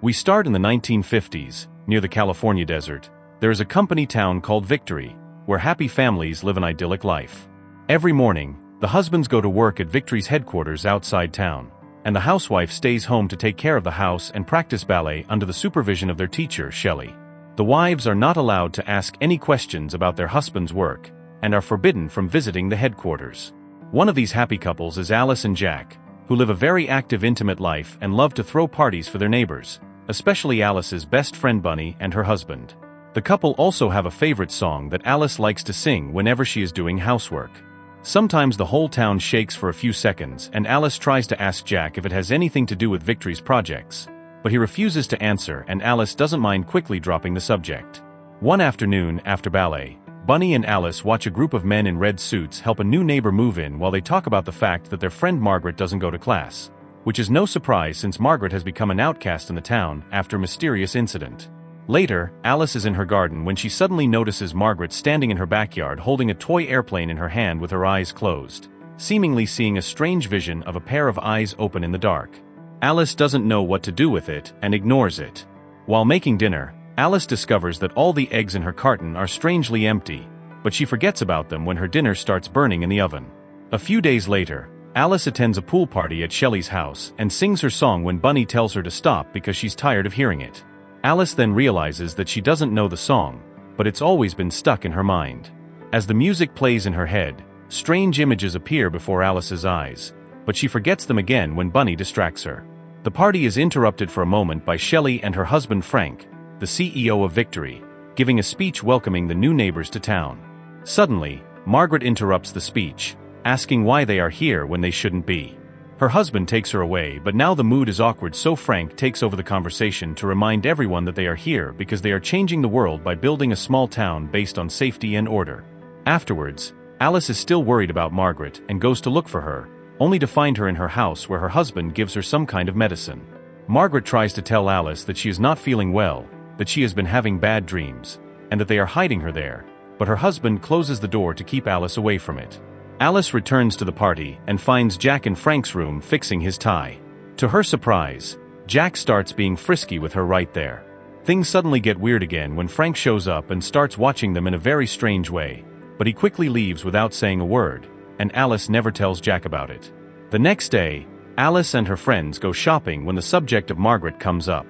We start in the 1950s, near the California desert. There is a company town called Victory, where happy families live an idyllic life. Every morning, the husbands go to work at Victory's headquarters outside town, and the housewife stays home to take care of the house and practice ballet under the supervision of their teacher, Shelley. The wives are not allowed to ask any questions about their husband's work, and are forbidden from visiting the headquarters. One of these happy couples is Alice and Jack, who live a very active, intimate life and love to throw parties for their neighbors, especially Alice's best friend Bunny and her husband. The couple also have a favorite song that Alice likes to sing whenever she is doing housework. Sometimes the whole town shakes for a few seconds and Alice tries to ask Jack if it has anything to do with Victory's projects, but he refuses to answer and Alice doesn't mind quickly dropping the subject. One afternoon after ballet, Bunny and Alice watch a group of men in red suits help a new neighbor move in while they talk about the fact that their friend Margaret doesn't go to class, which is no surprise since Margaret has become an outcast in the town after a mysterious incident. Later, Alice is in her garden when she suddenly notices Margaret standing in her backyard holding a toy airplane in her hand with her eyes closed, seemingly seeing a strange vision of a pair of eyes open in the dark. Alice doesn't know what to do with it and ignores it. While making dinner, Alice discovers that all the eggs in her carton are strangely empty, but she forgets about them when her dinner starts burning in the oven. A few days later, Alice attends a pool party at Shelley's house and sings her song when Bunny tells her to stop because she's tired of hearing it. Alice then realizes that she doesn't know the song, but it's always been stuck in her mind. As the music plays in her head, strange images appear before Alice's eyes, but she forgets them again when Bunny distracts her. The party is interrupted for a moment by Shelley and her husband Frank, the CEO of Victory, giving a speech welcoming the new neighbors to town. Suddenly, Margaret interrupts the speech, asking why they are here when they shouldn't be. Her husband takes her away, but now the mood is awkward, so Frank takes over the conversation to remind everyone that they are here because they are changing the world by building a small town based on safety and order. Afterwards, Alice is still worried about Margaret and goes to look for her, only to find her in her house where her husband gives her some kind of medicine. Margaret tries to tell Alice that she is not feeling well, that she has been having bad dreams, and that they are hiding her there, but her husband closes the door to keep Alice away from it. Alice returns to the party and finds Jack in Frank's room fixing his tie. To her surprise, Jack starts being frisky with her right there. Things suddenly get weird again when Frank shows up and starts watching them in a very strange way, but he quickly leaves without saying a word, and Alice never tells Jack about it. The next day, Alice and her friends go shopping when the subject of Margaret comes up.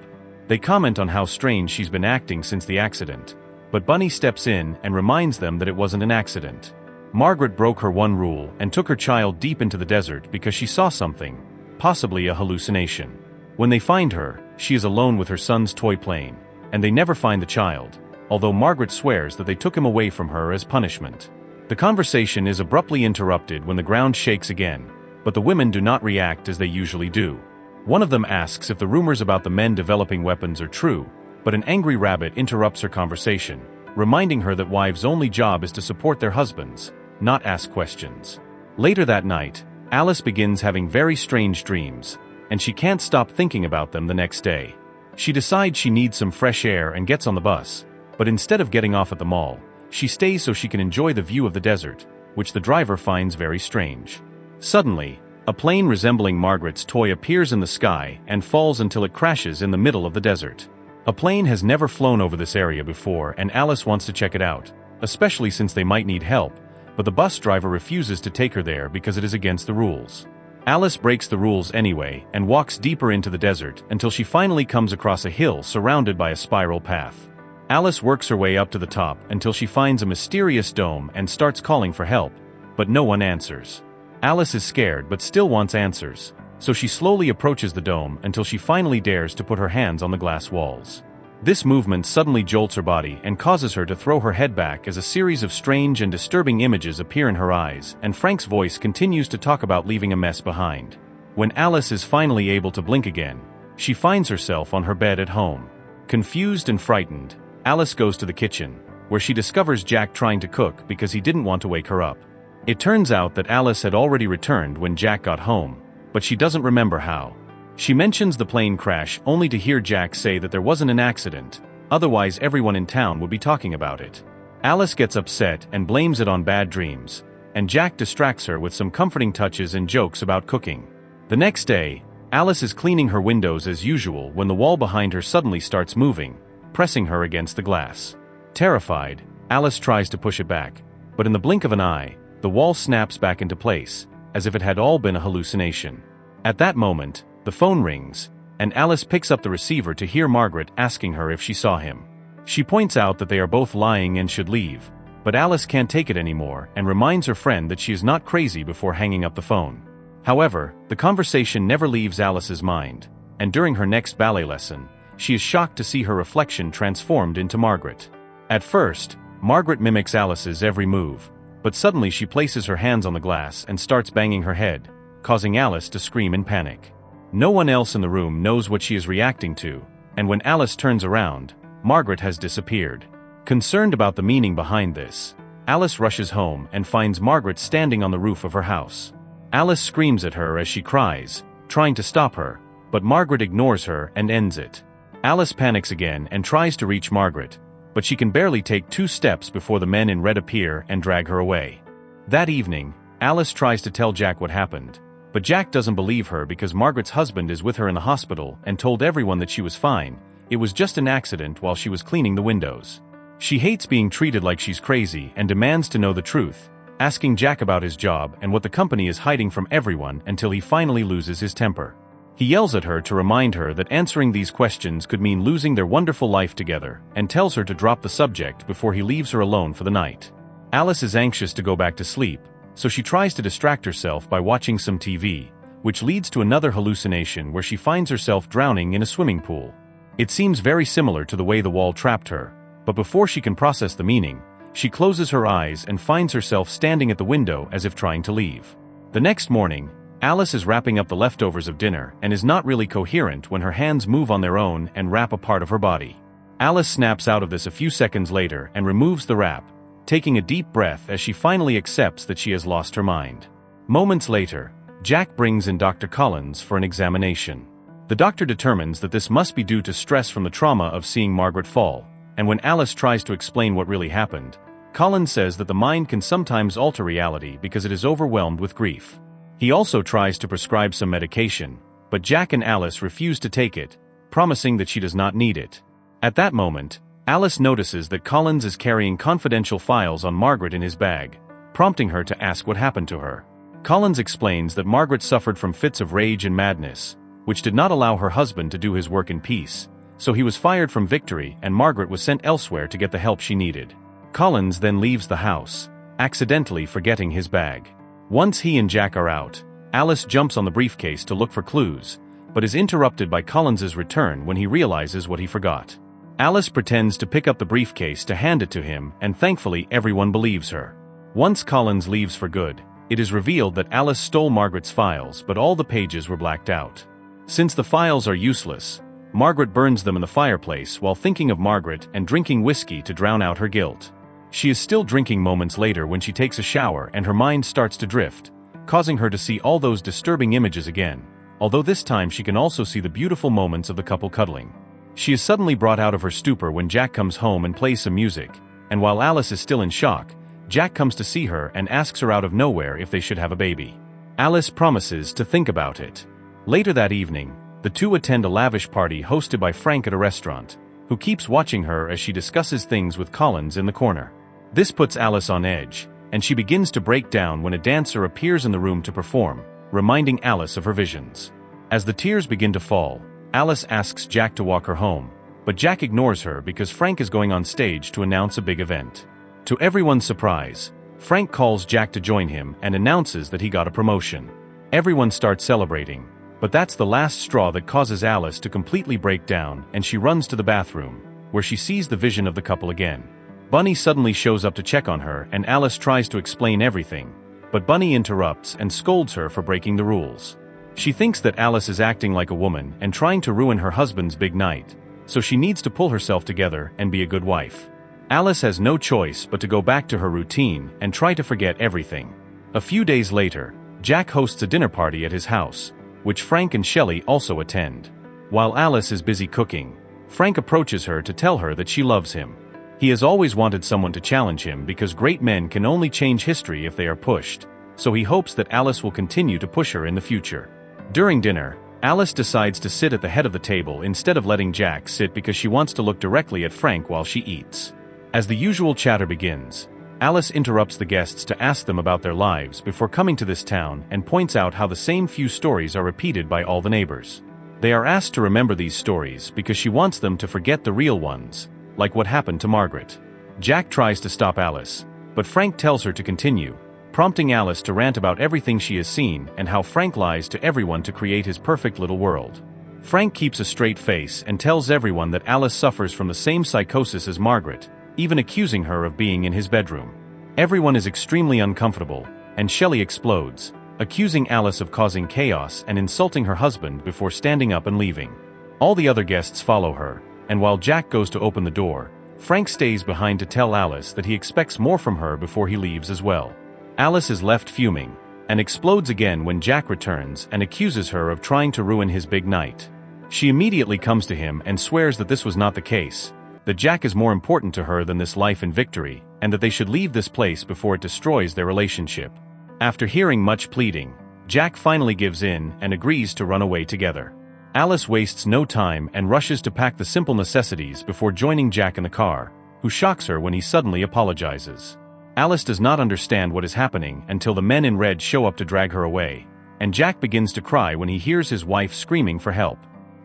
They comment on how strange she's been acting since the accident, but Bunny steps in and reminds them that it wasn't an accident. Margaret broke her one rule and took her child deep into the desert because she saw something, possibly a hallucination. When they find her, she is alone with her son's toy plane, and they never find the child, although Margaret swears that they took him away from her as punishment. The conversation is abruptly interrupted when the ground shakes again, but the women do not react as they usually do. One of them asks if the rumors about the men developing weapons are true, but an angry rabbit interrupts her conversation, reminding her that wives' only job is to support their husbands, not ask questions. Later that night, Alice begins having very strange dreams, and she can't stop thinking about them the next day. She decides she needs some fresh air and gets on the bus, but instead of getting off at the mall, she stays so she can enjoy the view of the desert, which the driver finds very strange. Suddenly, a plane resembling Margaret's toy appears in the sky and falls until it crashes in the middle of the desert. A plane has never flown over this area before and Alice wants to check it out, especially since they might need help, but the bus driver refuses to take her there because it is against the rules. Alice breaks the rules anyway and walks deeper into the desert until she finally comes across a hill surrounded by a spiral path. Alice works her way up to the top until she finds a mysterious dome and starts calling for help, but no one answers. Alice is scared but still wants answers, so she slowly approaches the dome until she finally dares to put her hands on the glass walls. This movement suddenly jolts her body and causes her to throw her head back as a series of strange and disturbing images appear in her eyes, and Frank's voice continues to talk about leaving a mess behind. When Alice is finally able to blink again, she finds herself on her bed at home. Confused and frightened, Alice goes to the kitchen, where she discovers Jack trying to cook because he didn't want to wake her up. It turns out that Alice had already returned when Jack got home, but she doesn't remember how. She mentions the plane crash only to hear Jack say that there wasn't an accident, otherwise everyone in town would be talking about it. Alice gets upset and blames it on bad dreams, and Jack distracts her with some comforting touches and jokes about cooking. The next day, Alice is cleaning her windows as usual when the wall behind her suddenly starts moving, pressing her against the glass. Terrified, Alice tries to push it back, but in the blink of an eye, the wall snaps back into place, as if it had all been a hallucination. At that moment, the phone rings, and Alice picks up the receiver to hear Margaret asking her if she saw him. She points out that they are both lying and should leave, but Alice can't take it anymore and reminds her friend that she is not crazy before hanging up the phone. However, the conversation never leaves Alice's mind, and during her next ballet lesson, she is shocked to see her reflection transformed into Margaret. At first, Margaret mimics Alice's every move, but suddenly she places her hands on the glass and starts banging her head, causing Alice to scream in panic. No one else in the room knows what she is reacting to, and when Alice turns around, Margaret has disappeared. Concerned about the meaning behind this, Alice rushes home and finds Margaret standing on the roof of her house. Alice screams at her as she cries, trying to stop her, but Margaret ignores her and ends it. Alice panics again and tries to reach Margaret, but she can barely take 2 steps before the men in red appear and drag her away. That evening, Alice tries to tell Jack what happened, but Jack doesn't believe her because Margaret's husband is with her in the hospital and told everyone that she was fine. It was just an accident while she was cleaning the windows. She hates being treated like she's crazy and demands to know the truth, asking Jack about his job and what the company is hiding from everyone until he finally loses his temper. He yells at her to remind her that answering these questions could mean losing their wonderful life together, and tells her to drop the subject before he leaves her alone for the night. Alice is anxious to go back to sleep, so she tries to distract herself by watching some TV, which leads to another hallucination where she finds herself drowning in a swimming pool. It seems very similar to the way the wall trapped her, but before she can process the meaning, she closes her eyes and finds herself standing at the window as if trying to leave. The next morning, Alice is wrapping up the leftovers of dinner and is not really coherent when her hands move on their own and wrap a part of her body. Alice snaps out of this a few seconds later and removes the wrap, taking a deep breath as she finally accepts that she has lost her mind. Moments later, Jack brings in Dr. Collins for an examination. The doctor determines that this must be due to stress from the trauma of seeing Margaret fall, and when Alice tries to explain what really happened, Collins says that the mind can sometimes alter reality because it is overwhelmed with grief. He also tries to prescribe some medication, but Jack and Alice refuse to take it, promising that she does not need it. At that moment, Alice notices that Collins is carrying confidential files on Margaret in his bag, prompting her to ask what happened to her. Collins explains that Margaret suffered from fits of rage and madness, which did not allow her husband to do his work in peace, so he was fired from Victory and Margaret was sent elsewhere to get the help she needed. Collins then leaves the house, accidentally forgetting his bag. Once he and Jack are out, Alice jumps on the briefcase to look for clues, but is interrupted by Collins's return when he realizes what he forgot. Alice pretends to pick up the briefcase to hand it to him, and thankfully everyone believes her. Once Collins leaves for good, it is revealed that Alice stole Margaret's files, but all the pages were blacked out. Since the files are useless, Margaret burns them in the fireplace while thinking of Margaret and drinking whiskey to drown out her guilt. She is still drinking moments later when she takes a shower and her mind starts to drift, causing her to see all those disturbing images again, although this time she can also see the beautiful moments of the couple cuddling. She is suddenly brought out of her stupor when Jack comes home and plays some music, and while Alice is still in shock, Jack comes to see her and asks her out of nowhere if they should have a baby. Alice promises to think about it. Later that evening, the two attend a lavish party hosted by Frank at a restaurant, who keeps watching her as she discusses things with Collins in the corner. This puts Alice on edge, and she begins to break down when a dancer appears in the room to perform, reminding Alice of her visions. As the tears begin to fall, Alice asks Jack to walk her home, but Jack ignores her because Frank is going on stage to announce a big event. To everyone's surprise, Frank calls Jack to join him and announces that he got a promotion. Everyone starts celebrating, but that's the last straw that causes Alice to completely break down, and she runs to the bathroom, where she sees the vision of the couple again. Bunny suddenly shows up to check on her and Alice tries to explain everything, but Bunny interrupts and scolds her for breaking the rules. She thinks that Alice is acting like a woman and trying to ruin her husband's big night, so she needs to pull herself together and be a good wife. Alice has no choice but to go back to her routine and try to forget everything. A few days later, Jack hosts a dinner party at his house, which Frank and Shelley also attend. While Alice is busy cooking, Frank approaches her to tell her that she loves him. He has always wanted someone to challenge him because great men can only change history if they are pushed, so he hopes that Alice will continue to push her in the future. During dinner, Alice decides to sit at the head of the table instead of letting Jack sit because she wants to look directly at Frank while she eats. As the usual chatter begins, Alice interrupts the guests to ask them about their lives before coming to this town and points out how the same few stories are repeated by all the neighbors. They are asked to remember these stories because she wants them to forget the real ones, like what happened to Margaret. Jack tries to stop Alice, but Frank tells her to continue, prompting Alice to rant about everything she has seen and how Frank lies to everyone to create his perfect little world. Frank keeps a straight face and tells everyone that Alice suffers from the same psychosis as Margaret, even accusing her of being in his bedroom. Everyone is extremely uncomfortable, and Shelley explodes, accusing Alice of causing chaos and insulting her husband before standing up and leaving. All the other guests follow her, and while Jack goes to open the door, Frank stays behind to tell Alice that he expects more from her before he leaves as well. Alice is left fuming, and explodes again when Jack returns and accuses her of trying to ruin his big night. She immediately comes to him and swears that this was not the case, that Jack is more important to her than this life in Victory, and that they should leave this place before it destroys their relationship. After hearing much pleading, Jack finally gives in and agrees to run away together. Alice wastes no time and rushes to pack the simple necessities before joining Jack in the car, who shocks her when he suddenly apologizes. Alice does not understand what is happening until the men in red show up to drag her away, and Jack begins to cry when he hears his wife screaming for help.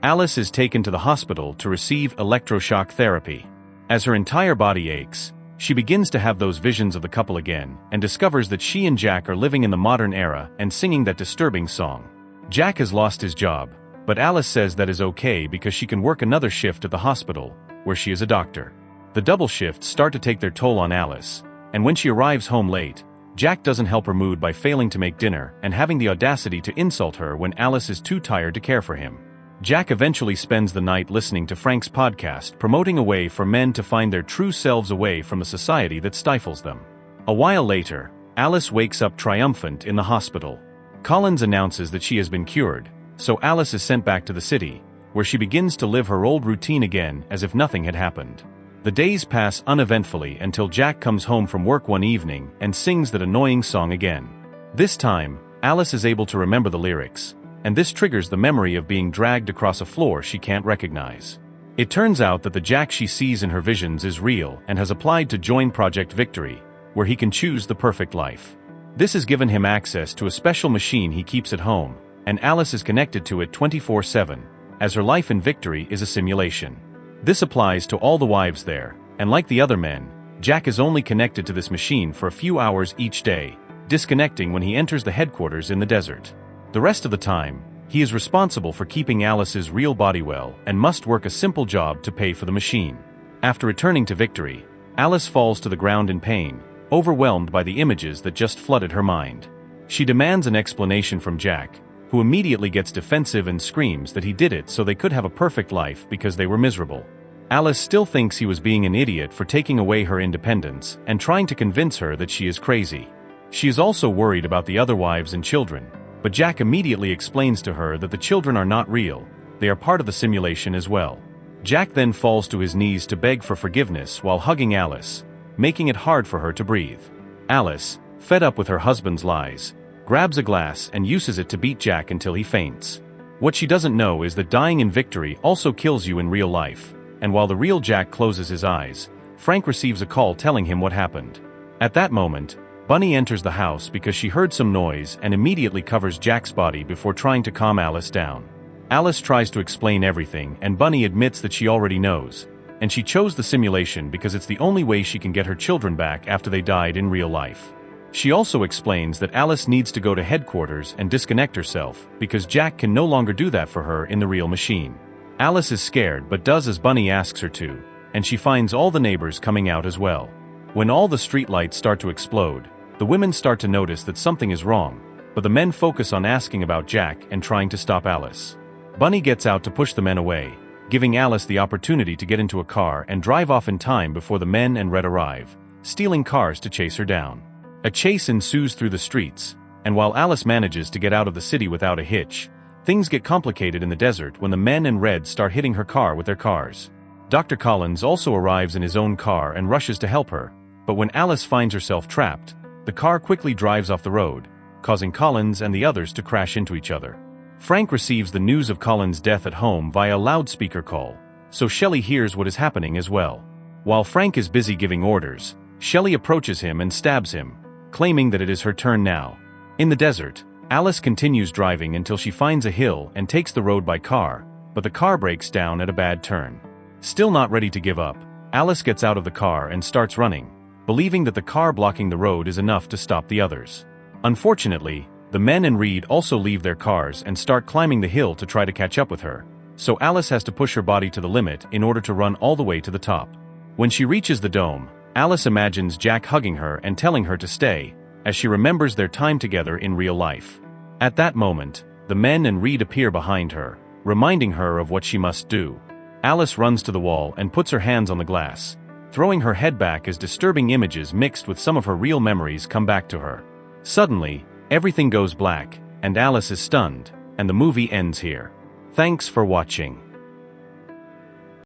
Alice is taken to the hospital to receive electroshock therapy. As her entire body aches, she begins to have those visions of the couple again and discovers that she and Jack are living in the modern era and singing that disturbing song. Jack has lost his job, but Alice says that is okay because she can work another shift at the hospital, where she is a doctor. The double shifts start to take their toll on Alice, and when she arrives home late, Jack doesn't help her mood by failing to make dinner and having the audacity to insult her when Alice is too tired to care for him. Jack eventually spends the night listening to Frank's podcast promoting a way for men to find their true selves away from a society that stifles them. A while later, Alice wakes up triumphant in the hospital. Collins announces that she has been cured, so Alice is sent back to the city, where she begins to live her old routine again as if nothing had happened. The days pass uneventfully until Jack comes home from work one evening and sings that annoying song again. This time, Alice is able to remember the lyrics, and this triggers the memory of being dragged across a floor she can't recognize. It turns out that the Jack she sees in her visions is real and has applied to join Project Victory, where he can choose the perfect life. This has given him access to a special machine he keeps at home, and Alice is connected to it 24/7, as her life in Victory is a simulation. This applies to all the wives there, and like the other men, Jack is only connected to this machine for a few hours each day, disconnecting when he enters the headquarters in the desert. The rest of the time, he is responsible for keeping Alice's real body well and must work a simple job to pay for the machine. After returning to Victory, Alice falls to the ground in pain, overwhelmed by the images that just flooded her mind. She demands an explanation from Jack, who immediately gets defensive and screams that he did it so they could have a perfect life because they were miserable. Alice still thinks he was being an idiot for taking away her independence and trying to convince her that she is crazy. She is also worried about the other wives and children, but Jack immediately explains to her that the children are not real, they are part of the simulation as well. Jack then falls to his knees to beg for forgiveness while hugging Alice, making it hard for her to breathe. Alice, fed up with her husband's lies, grabs a glass and uses it to beat Jack until he faints. What she doesn't know is that dying in Victory also kills you in real life, and while the real Jack closes his eyes, Frank receives a call telling him what happened. At that moment, Bunny enters the house because she heard some noise and immediately covers Jack's body before trying to calm Alice down. Alice tries to explain everything and Bunny admits that she already knows, and she chose the simulation because it's the only way she can get her children back after they died in real life. She also explains that Alice needs to go to headquarters and disconnect herself because Jack can no longer do that for her in the real machine. Alice is scared but does as Bunny asks her to, and she finds all the neighbors coming out as well. When all the streetlights start to explode, the women start to notice that something is wrong, but the men focus on asking about Jack and trying to stop Alice. Bunny gets out to push the men away, giving Alice the opportunity to get into a car and drive off in time before the men and Red arrive, stealing cars to chase her down. A chase ensues through the streets, and while Alice manages to get out of the city without a hitch, things get complicated in the desert when the men in Red start hitting her car with their cars. Dr. Collins also arrives in his own car and rushes to help her, but when Alice finds herself trapped, the car quickly drives off the road, causing Collins and the others to crash into each other. Frank receives the news of Colin's death at home via a loudspeaker call, so Shelley hears what is happening as well. While Frank is busy giving orders, Shelley approaches him and stabs him, claiming that it is her turn now. In the desert, Alice continues driving until she finds a hill and takes the road by car, but the car breaks down at a bad turn. Still not ready to give up, Alice gets out of the car and starts running, believing that the car blocking the road is enough to stop the others. Unfortunately, the men and Reed also leave their cars and start climbing the hill to try to catch up with her, so Alice has to push her body to the limit in order to run all the way to the top. When she reaches the dome, Alice imagines Jack hugging her and telling her to stay, as she remembers their time together in real life. At that moment, the men and Reed appear behind her, reminding her of what she must do. Alice runs to the wall and puts her hands on the glass, throwing her head back as disturbing images mixed with some of her real memories come back to her. Suddenly, everything goes black, and Alice is stunned, and the movie ends here. Thanks for watching.